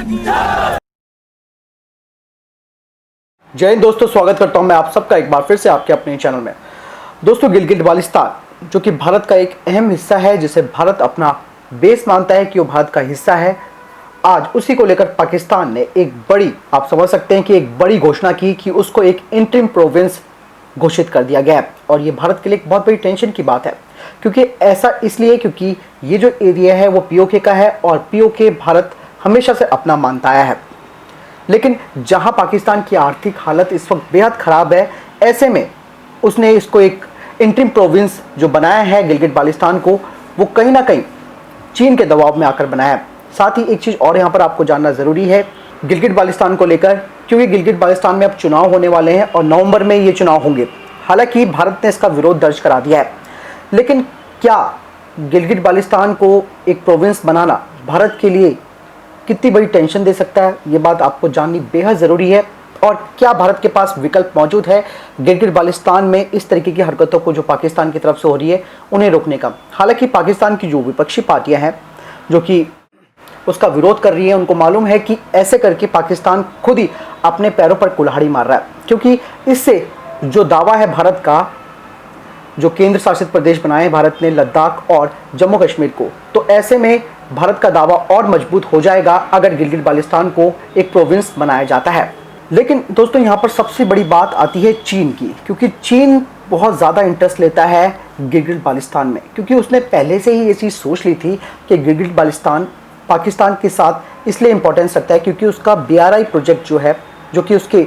जय हिंद दोस्तों, स्वागत करता हूं मैं आप सबका एक बार फिर से आपके अपने चैनल में। दोस्तों, गिलगिट बाल्टिस्तान जो कि भारत का एक अहम हिस्सा है, जिसे भारत अपना बेस मानता है कि वो भारत का हिस्सा है, आज उसी को लेकर पाकिस्तान ने एक बड़ी, आप समझ सकते हैं कि एक बड़ी घोषणा की कि उसको एक इंटरिम प्रोविंस घोषित कर दिया गया है। और ये भारत के लिए एक बहुत बड़ी टेंशन की बात है, क्योंकि ऐसा इसलिए क्योंकि ये जो एरिया है वो पीओके का है और पीओके भारत हमेशा से अपना मानता आया है। लेकिन जहां पाकिस्तान की आर्थिक हालत इस वक्त बेहद ख़राब है, ऐसे में उसने इसको एक इंटरिम प्रोविंस जो बनाया है गिलगिट बाल्टिस्तान को, वो कहीं ना कहीं चीन के दबाव में आकर बनाया है। साथ ही एक चीज़ और यहाँ पर आपको जानना ज़रूरी है गिलगिट बाल्टिस्तान को लेकर, क्योंकि गिलगिट बाल्टिस्तान में अब चुनाव होने वाले हैं और नवंबर में ये चुनाव होंगे। हालांकि भारत ने इसका विरोध दर्ज करा दिया है, लेकिन क्या गिलगिट बाल्टिस्तान को एक प्रोविंस बनाना भारत के लिए कितनी बड़ी टेंशन दे सकता है, ये बात आपको जाननी बेहद ज़रूरी है। और क्या भारत के पास विकल्प मौजूद है गिलगिट बाल्टिस्तान में इस तरीके की हरकतों को जो पाकिस्तान की तरफ से हो रही है उन्हें रोकने का। हालांकि पाकिस्तान की जो विपक्षी पार्टियां हैं जो कि उसका विरोध कर रही है, उनको मालूम है कि ऐसे करके पाकिस्तान खुद ही अपने पैरों पर कुल्हाड़ी मार रहा है, क्योंकि इससे जो दावा है भारत का, जो केंद्र शासित प्रदेश बनाए भारत ने लद्दाख और जम्मू कश्मीर को, तो ऐसे में भारत का दावा और मजबूत हो जाएगा अगर गिलगिट बाल्टिस्तान को एक प्रोविंस बनाया जाता है। लेकिन दोस्तों, यहाँ पर सबसे बड़ी बात आती है चीन की, क्योंकि चीन बहुत ज़्यादा इंटरेस्ट लेता है गिलगिट बाल्टिस्तान में, क्योंकि उसने पहले से ही ये चीज़ सोच ली थी कि गिलगिट बाल्टिस्तान पाकिस्तान के साथ इसलिए इंपॉर्टेंस रखता है क्योंकि उसका BRI प्रोजेक्ट जो है, जो कि उसके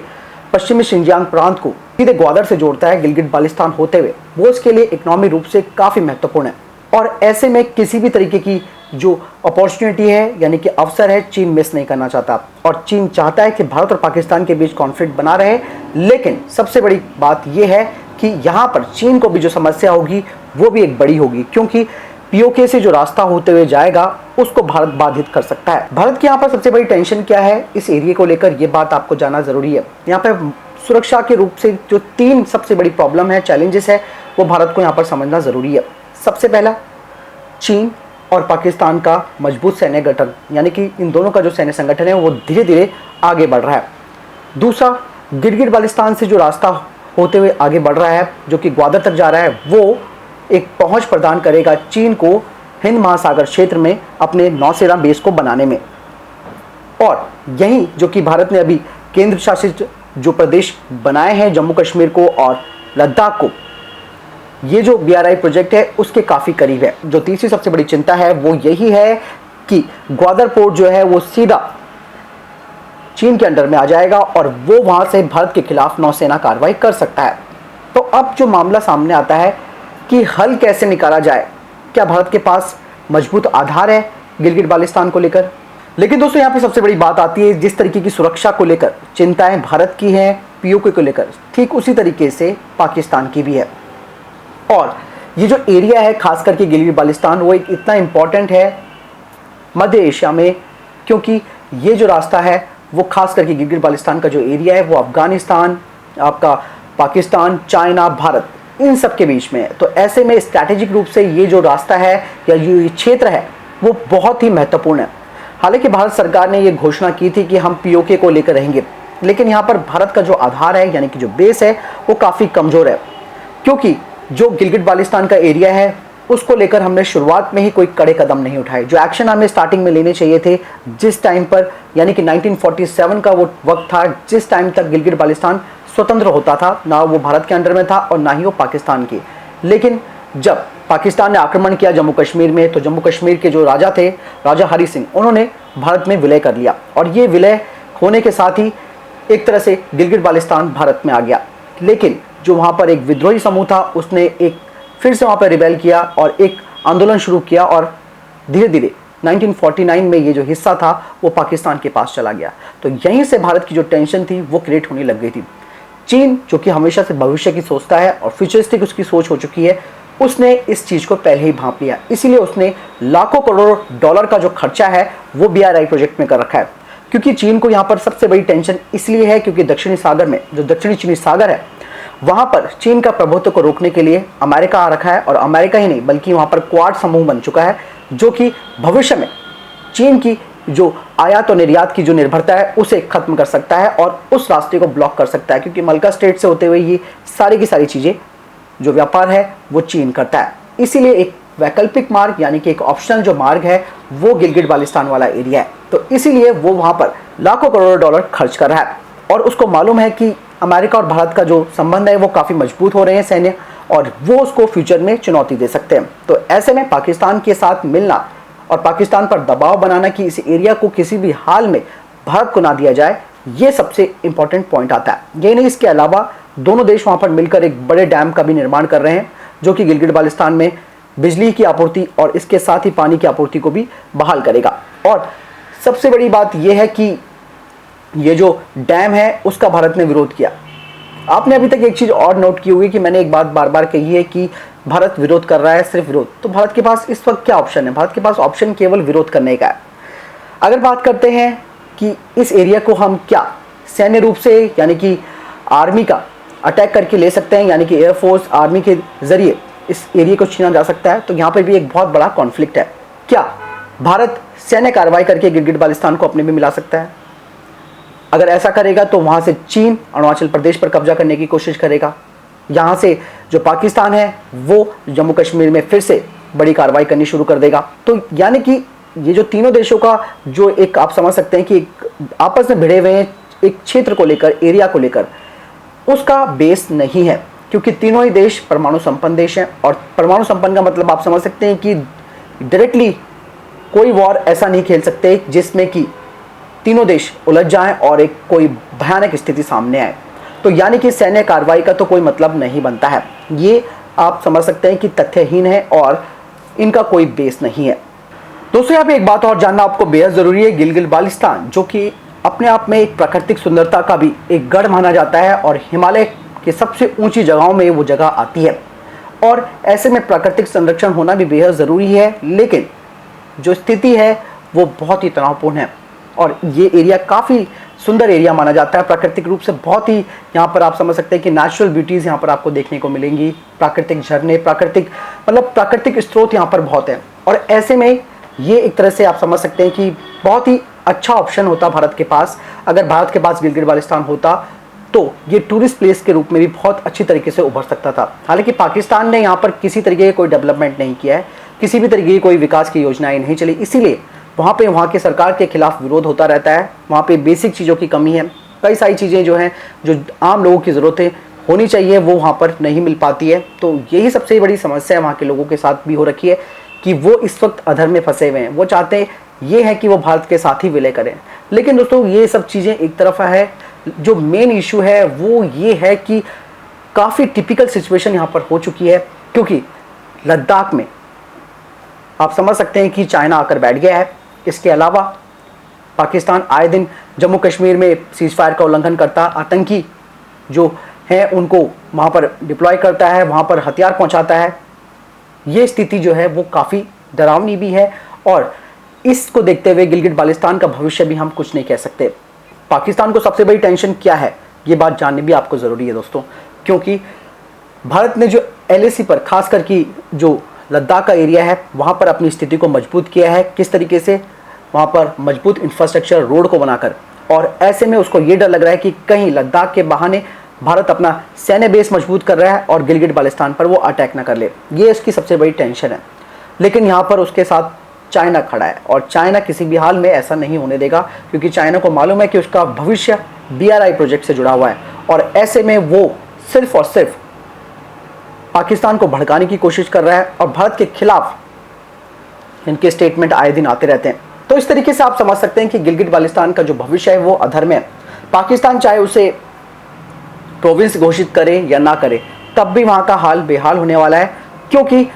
पश्चिमी शिनजियांग प्रांत को सीधे ग्वादर से जोड़ता है गिलगिट बाल्टिस्तान होते हुए, वो उसके लिए इकोनॉमी रूप से काफ़ी महत्वपूर्ण है। और ऐसे में किसी भी तरीके की जो अपॉर्चुनिटी है, यानी कि अवसर है, चीन मिस नहीं करना चाहता। और चीन चाहता है कि भारत और पाकिस्तान के बीच कॉन्फ्लिक्ट बना रहे। लेकिन सबसे बड़ी बात यह है कि यहाँ पर चीन को भी जो समस्या होगी वो भी एक बड़ी होगी, क्योंकि पीओके से जो रास्ता होते हुए जाएगा उसको भारत बाधित कर सकता है। भारत की यहाँ पर सबसे बड़ी टेंशन क्या है इस एरिया को लेकर, ये बात आपको जानना जरूरी है। यहाँ पर सुरक्षा के रूप से जो 3 सबसे बड़ी प्रॉब्लम है, चैलेंजेस है, वो भारत को यहाँ पर समझना जरूरी है। सबसे पहला, चीन और पाकिस्तान का मजबूत सैन्य गठन, यानी कि इन दोनों का जो सैन्य संगठन है वो धीरे धीरे आगे बढ़ रहा है। दूसरा, गिलगिट बाल्टिस्तान से जो रास्ता होते हुए आगे बढ़ रहा है, जो कि ग्वादर तक जा रहा है, वो एक पहुंच प्रदान करेगा चीन को हिंद महासागर क्षेत्र में अपने नौसेना बेस को बनाने में। और यही जो कि भारत ने अभी केंद्र शासित जो प्रदेश बनाए हैं, जम्मू कश्मीर को और लद्दाख को, ये जो BRI प्रोजेक्ट है उसके काफ़ी करीब है। जो तीसरी सबसे बड़ी चिंता है वो यही है कि ग्वादर पोर्ट जो है वो सीधा चीन के अंडर में आ जाएगा और वो वहाँ से भारत के खिलाफ नौसेना कार्रवाई कर सकता है। तो अब जो मामला सामने आता है कि हल कैसे निकाला जाए, क्या भारत के पास मजबूत आधार है गिलगिट बाल्टिस्तान को लेकर। लेकिन दोस्तों, यहाँ पे सबसे बड़ी बात आती है, जिस तरीके की सुरक्षा को लेकर चिंताएं भारत की हैं पीओके को लेकर, ठीक उसी तरीके से पाकिस्तान की भी है। और ये जो एरिया है खास करके गिलगिट बाल्टिस्तान, वो एक इतना इम्पॉर्टेंट है मध्य एशिया में, क्योंकि ये जो रास्ता है वो खास करके गिलगिट बाल्टिस्तान का जो एरिया है वो अफगानिस्तान, आपका पाकिस्तान, चाइना, भारत, इन सब के बीच में है। तो ऐसे में स्ट्रैटेजिक रूप से ये जो रास्ता है या ये क्षेत्र है वो बहुत ही महत्वपूर्ण है। हालांकि भारत सरकार ने ये घोषणा की थी कि हम पीओके को लेकर रहेंगे, लेकिन यहाँ पर भारत का जो आधार है, यानी कि जो बेस है, वो काफ़ी कमज़ोर है, क्योंकि जो गिलगिट बाल्टिस्तान का एरिया है उसको लेकर हमने शुरुआत में ही कोई कड़े कदम नहीं उठाए। जो एक्शन हमें स्टार्टिंग में लेने चाहिए थे, जिस टाइम पर, यानी कि 1947 का वो वक्त था जिस टाइम तक गिलगिट बाल्टिस्तान स्वतंत्र होता था, ना वो भारत के अंडर में था और ना ही वो पाकिस्तान की। लेकिन जब पाकिस्तान ने आक्रमण किया जम्मू कश्मीर में, तो जम्मू कश्मीर के जो राजा थे, राजा हरि सिंह, उन्होंने भारत में विलय कर लिया और ये विलय होने के साथ ही एक तरह से गिलगिट बाल्टिस्तान भारत में आ गया। लेकिन जो वहाँ पर एक विद्रोही समूह था उसने एक फिर से वहाँ पर रिबेल किया और एक आंदोलन शुरू किया और धीरे धीरे 1949 में ये जो हिस्सा था वो पाकिस्तान के पास चला गया। तो यहीं से भारत की जो टेंशन थी वो क्रिएट होने लग गई थी। चीन जो कि हमेशा से भविष्य की सोचता है और फ्यूचरिस्टिक उसकी सोच हो चुकी है, उसने इस चीज़ को पहले ही भांप लिया। इसीलिए उसने लाखों करोड़ डॉलर का जो खर्चा है वो BRI प्रोजेक्ट में कर रखा है। क्योंकि चीन को यहाँ पर सबसे बड़ी टेंशन इसलिए है क्योंकि दक्षिणी सागर में, जो दक्षिणी चीनी सागर है, वहाँ पर चीन का प्रभुत्व को रोकने के लिए अमेरिका आ रखा है। और अमेरिका ही नहीं बल्कि वहाँ पर क्वाड समूह बन चुका है, जो कि भविष्य में चीन की जो आयात और निर्यात की जो निर्भरता है उसे खत्म कर सकता है और उस रास्ते को ब्लॉक कर सकता है, क्योंकि मलका स्ट्रेट से होते हुए ये सारी की सारी चीज़ें जो व्यापार है वो चीन करता है। इसीलिए एक वैकल्पिक मार्ग यानी कि एक ऑप्शनल जो मार्ग है वो गिलगिट बाल्टिस्तान वाला एरिया है। तो इसीलिए वो वहाँ पर लाखों करोड़ों डॉलर खर्च कर रहा है और उसको मालूम है कि अमेरिका और भारत का जो संबंध है वो काफ़ी मजबूत हो रहे हैं सैन्य, और वो उसको फ्यूचर में चुनौती दे सकते हैं। तो ऐसे में पाकिस्तान के साथ मिलना और पाकिस्तान पर दबाव बनाना कि इस एरिया को किसी भी हाल में भारत को ना दिया जाए, ये सबसे इंपॉर्टेंट पॉइंट आता है। ये नहीं, इसके अलावा दोनों देश वहाँ पर मिलकर एक बड़े डैम का भी निर्माण कर रहे हैं जो कि गिलगिट बाल्टिस्तान में बिजली की आपूर्ति और इसके साथ ही पानी की आपूर्ति को भी बहाल करेगा। और सबसे बड़ी बात यह है कि ये जो डैम है उसका भारत ने विरोध किया। आपने अभी तक एक चीज़ और नोट की होगी कि मैंने एक बात बार बार कही है कि भारत विरोध कर रहा है, सिर्फ विरोध। तो भारत के पास इस वक्त क्या ऑप्शन है? भारत के पास ऑप्शन केवल विरोध करने का है। अगर बात करते हैं कि इस एरिया को हम क्या सैन्य रूप से यानी कि आर्मी का अटैक करके ले सकते हैं, यानी कि एयरफोर्स आर्मी के जरिए इस एरिया को छीना जा सकता है, तो यहाँ पर भी एक बहुत बड़ा कॉन्फ्लिक्ट है। क्या भारत सैन्य कार्रवाई करके गिलगिट बाल्टिस्तान को अपने में मिला सकता है? अगर ऐसा करेगा तो वहाँ से चीन अरुणाचल प्रदेश पर कब्जा करने की कोशिश करेगा। यहाँ से जो पाकिस्तान है वो जम्मू कश्मीर में फिर से बड़ी कार्रवाई करनी शुरू कर देगा। तो यानी कि ये जो तीनों देशों का जो एक आप समझ सकते हैं कि एक आपस में भिड़े हुए हैं एक क्षेत्र को लेकर, एरिया को लेकर, उसका बेस नहीं है, क्योंकि तीनों ही देश परमाणु संपन्न देश हैं। और परमाणु संपन्न का मतलब आप समझ सकते हैं कि डायरेक्टली कोई वॉर ऐसा नहीं खेल सकते जिसमें कि तीनों देश उलझ जाएं और एक कोई भयानक स्थिति सामने आए। तो यानी कि सैन्य कार्रवाई का तो कोई मतलब नहीं बनता है। ये आप समझ सकते हैं कि तथ्यहीन है और इनका कोई बेस नहीं है। दोस्तों, यहाँ पे एक बात और जानना आपको बेहद ज़रूरी है। गिलगिट बाल्टिस्तान जो कि अपने आप में एक प्राकृतिक सुंदरता का भी एक गढ़ माना जाता है और हिमालय की सबसे ऊंची जगहों में वो जगह आती है, और ऐसे में प्राकृतिक संरक्षण होना भी बेहद ज़रूरी है। लेकिन जो स्थिति है वो बहुत ही तनावपूर्ण है और ये एरिया काफ़ी सुंदर एरिया माना जाता है। प्राकृतिक रूप से बहुत ही यहाँ पर आप समझ सकते हैं कि नेचुरल ब्यूटीज़ यहाँ पर आपको देखने को मिलेंगी। प्राकृतिक झरने, प्राकृतिक स्रोत यहाँ पर बहुत हैं, और ऐसे में ये एक तरह से आप समझ सकते हैं कि बहुत ही अच्छा ऑप्शन होता भारत के पास। अगर भारत के पास गिलगिट बाल्टिस्तान होता तो ये टूरिस्ट प्लेस के रूप में भी बहुत अच्छी तरीके से उभर सकता था। हालांकि पाकिस्तान ने यहाँ पर किसी तरीके का कोई डेवलपमेंट नहीं किया है, किसी भी तरीके की कोई विकास की योजनाएं नहीं चली, इसीलिए वहाँ की सरकार के खिलाफ विरोध होता रहता है। वहाँ पे बेसिक चीज़ों की कमी है, कई सारी चीज़ें जो हैं जो आम लोगों की ज़रूरतें होनी चाहिए वो वहाँ पर नहीं मिल पाती है। तो यही सबसे बड़ी समस्या वहाँ के लोगों के साथ भी हो रखी है कि वो इस वक्त अधर में फंसे हुए हैं। वो चाहते हैं ये है कि वो भारत के साथ ही विलय करें। लेकिन दोस्तों, ये सब चीज़ें एक तरफ है, जो मेन इशू है वो ये है कि काफ़ी टिपिकल सिचुएशन यहाँ पर हो चुकी है, क्योंकि लद्दाख में आप समझ सकते हैं कि चाइना आकर बैठ गया है। इसके अलावा पाकिस्तान आए दिन जम्मू कश्मीर में सीज फायर का उल्लंघन करता, आतंकी जो हैं उनको वहाँ पर डिप्लॉय करता है, वहाँ पर हथियार पहुँचाता है। ये स्थिति जो है वो काफ़ी डरावनी भी है, और इसको देखते हुए गिलगिट बाल्टिस्तान का भविष्य भी हम कुछ नहीं कह सकते। पाकिस्तान को सबसे बड़ी टेंशन क्या है, ये बात जाननी भी आपको ज़रूरी है दोस्तों, क्योंकि भारत ने जो LAC पर खास करके जो लद्दाख का एरिया है वहाँ पर अपनी स्थिति को मजबूत किया है। किस तरीके से? वहाँ पर मजबूत इंफ्रास्ट्रक्चर रोड को बनाकर, और ऐसे में उसको ये डर लग रहा है कि कहीं लद्दाख के बहाने भारत अपना सैन्य बेस मजबूत कर रहा है और गिलगिट बाल्टिस्तान पर वो अटैक ना कर ले। ये इसकी सबसे बड़ी टेंशन है। लेकिन यहाँ पर उसके साथ चाइना खड़ा है, और चाइना किसी भी हाल में ऐसा नहीं होने देगा, क्योंकि चाइना को मालूम है कि उसका भविष्य BRI प्रोजेक्ट से जुड़ा हुआ है, और ऐसे में वो सिर्फ और सिर्फ पाकिस्तान को भड़काने की कोशिश कर रहा है, और भारत के खिलाफ इनके स्टेटमेंट आए दिन आते रहते हैं। तो इस तरीके से आप समझ सकते हैं कि गिलगिट बाल्टिस्तान का जो भविष्य है वो अधर में है। पाकिस्तान चाहे उसे प्रोविंस घोषित करे या ना करे, तब भी वहाँ का हाल बेहाल होने वाला है, क्योंकि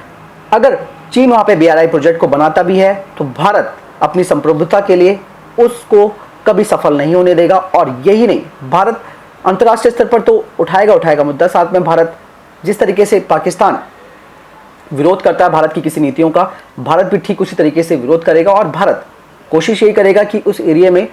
अगर चीन वहाँ पे BRI प्रोजेक्ट को बनाता भी है तो भारत अपनी संप्रभुता के लिए उसको कभी सफल नहीं होने देगा। और यही नहीं, भारत अंतर्राष्ट्रीय स्तर पर तो उठाएगा मुद्दा, साथ में भारत जिस तरीके से पाकिस्तान विरोध करता है भारत की किसी नीतियों का, भारत भी ठीक उसी तरीके से विरोध करेगा, और भारत कोशिश यही करेगा कि उस एरिया में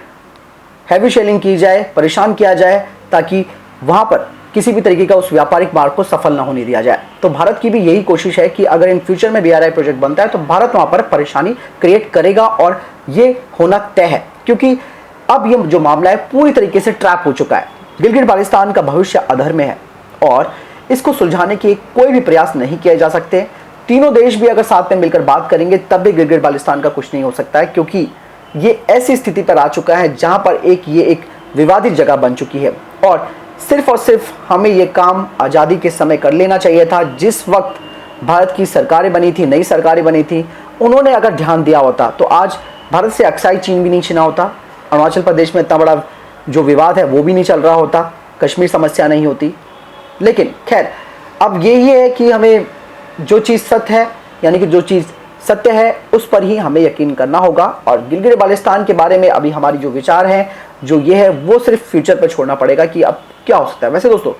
हैवी शेलिंग की जाए, परेशान किया जाए, ताकि वहाँ पर किसी भी तरीके का उस व्यापारिक मार्ग को सफल ना होने दिया जाए। तो भारत की भी यही कोशिश है कि अगर इन फ्यूचर में BRI प्रोजेक्ट बनता है तो भारत वहां पर परेशानी क्रिएट करेगा, और ये होना तय है, क्योंकि अब ये जो मामला है पूरी तरीके से ट्रैप हो चुका है। गिलगिट बाल्टिस्तान का भविष्य अधर में है और इसको सुलझाने के कोई भी प्रयास नहीं किए जा सकते। तीनों देश भी अगर साथ में मिलकर बात करेंगे तब भी गिलगिट बाल्टिस्तान का कुछ नहीं हो सकता है, क्योंकि ये ऐसी स्थिति पर आ चुका है जहां पर ये एक विवादित जगह बन चुकी है। और सिर्फ हमें ये काम आज़ादी के समय कर लेना चाहिए था, जिस वक्त भारत की सरकारें बनी थी, नई सरकारें बनी थी। उन्होंने अगर ध्यान दिया होता तो आज भारत से अक्साई चीन भी नहीं छिना होता, अरुणाचल प्रदेश में इतना बड़ा जो विवाद है वो भी नहीं चल रहा होता, कश्मीर समस्या नहीं होती। लेकिन खैर, अब यही है कि हमें जो चीज़ सत्य है, यानी कि जो चीज़ सत्य है उस पर ही हमें यकीन करना होगा। और गिलगिट बाल्टिस्तान के बारे में अभी हमारी जो विचार है, जो ये है, वो सिर्फ फ्यूचर पर छोड़ना पड़ेगा कि अब क्या हो सकता है। वैसे दोस्तों,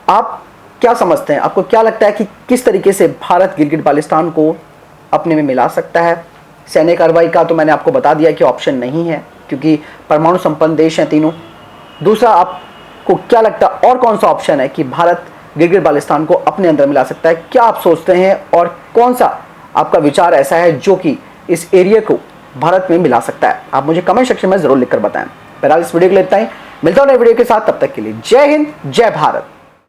आप क्या समझते हैं, आपको क्या लगता है कि किस तरीके से भारत गिलगिट बाल्टिस्तान को अपने में मिला सकता है? सैन्य कार्रवाई का तो मैंने आपको बता दिया कि ऑप्शन नहीं है, क्योंकि परमाणु संपन्न देश हैं तीनों। दूसरा, आपको क्या लगता है और कौन सा ऑप्शन है कि भारत गिलगिट बाल्टिस्तान को अपने अंदर मिला सकता है? क्या आप सोचते हैं और कौन सा आपका विचार ऐसा है जो कि इस एरिया को भारत में मिला सकता है? आप मुझे कमेंट सेक्शन में जरूर लिखकर बताएं। फिलहाल इस वीडियो के लिए इतना ही, मिलता हूं नए वीडियो के साथ, तब तक के लिए जय हिंद, जय भारत।